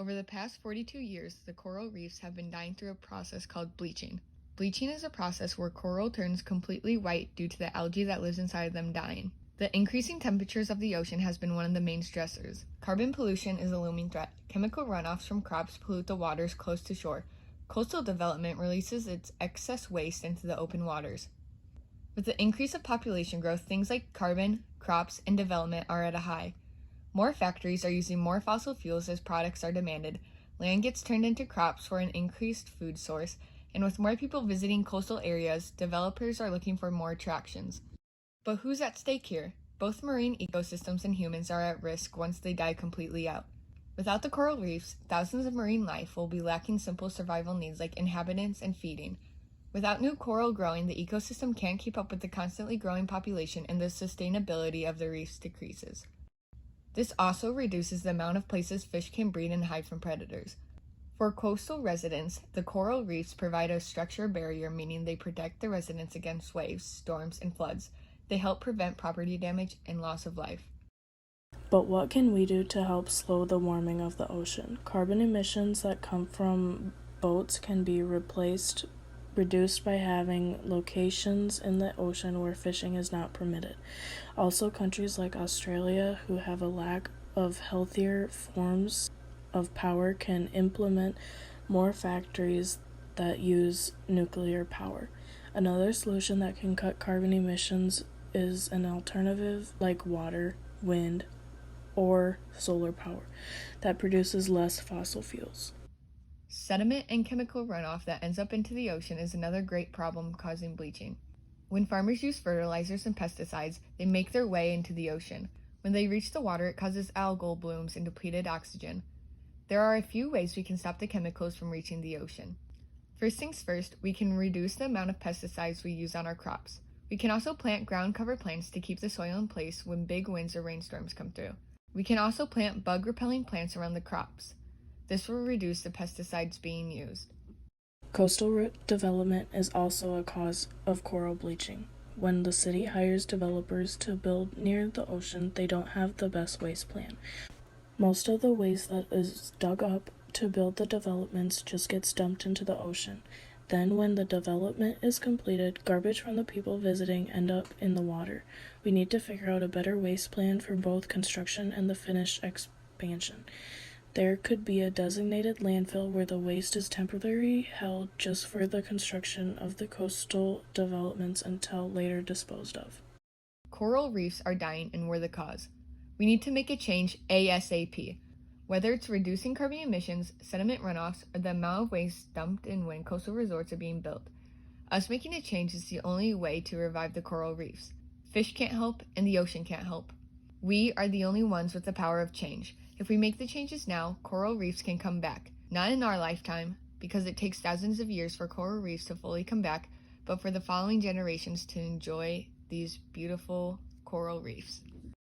Over the past 42 years, the coral reefs have been dying through a process called bleaching. Bleaching is a process where coral turns completely white due to the algae that lives inside of them dying. The increasing temperatures of the ocean has been one of the main stressors. Carbon pollution is a looming threat. Chemical runoffs from crops pollute the waters close to shore. Coastal development releases its excess waste into the open waters. With the increase of population growth, things like carbon, crops, and development are at a high. More factories are using more fossil fuels as products are demanded. Land gets turned into crops for an increased food source, and with more people visiting coastal areas, developers are looking for more attractions. But who's at stake here? Both marine ecosystems and humans are at risk once they die completely out. Without the coral reefs, thousands of marine life will be lacking simple survival needs like inhabitants and feeding. Without new coral growing, the ecosystem can't keep up with the constantly growing population, and the sustainability of the reefs decreases. This also reduces the amount of places fish can breed and hide from predators. For coastal residents, the coral reefs provide a structural barrier, meaning they protect the residents against waves, storms, and floods. They help prevent property damage and loss of life. But what can we do to help slow the warming of the ocean? Carbon emissions that come from boats can be reduced by having locations in the ocean where fishing is not permitted. Also, countries like Australia, who have a lack of healthier forms of power, can implement more factories that use nuclear power. Another solution that can cut carbon emissions is an alternative like water, wind, or solar power that produces less fossil fuels. Sediment and chemical runoff that ends up into the ocean is another great problem causing bleaching. When farmers use fertilizers and pesticides, they make their way into the ocean. When they reach the water, it causes algal blooms and depleted oxygen. There are a few ways we can stop the chemicals from reaching the ocean. First things first, we can reduce the amount of pesticides we use on our crops. We can also plant ground cover plants to keep the soil in place when big winds or rainstorms come through. We can also plant bug-repelling plants around the crops. This will reduce the pesticides being used. Coastal development is also a cause of coral bleaching. When the city hires developers to build near the ocean, they don't have the best waste plan. Most of the waste that is dug up to build the developments just gets dumped into the ocean. Then when the development is completed, garbage from the people visiting end up in the water. We need to figure out a better waste plan for both construction and the finished expansion. There could be a designated landfill where the waste is temporarily held just for the construction of the coastal developments until later disposed of. Coral reefs are dying, and we're the cause. We need to make a change ASAP. Whether it's reducing carbon emissions, sediment runoffs, or the amount of waste dumped in when coastal resorts are being built. Us making a change is the only way to revive the coral reefs. Fish can't help, and the ocean can't help. We are the only ones with the power of change. If we make the changes now, coral reefs can come back. Not in our lifetime, because it takes thousands of years for coral reefs to fully come back, but for the following generations to enjoy these beautiful coral reefs.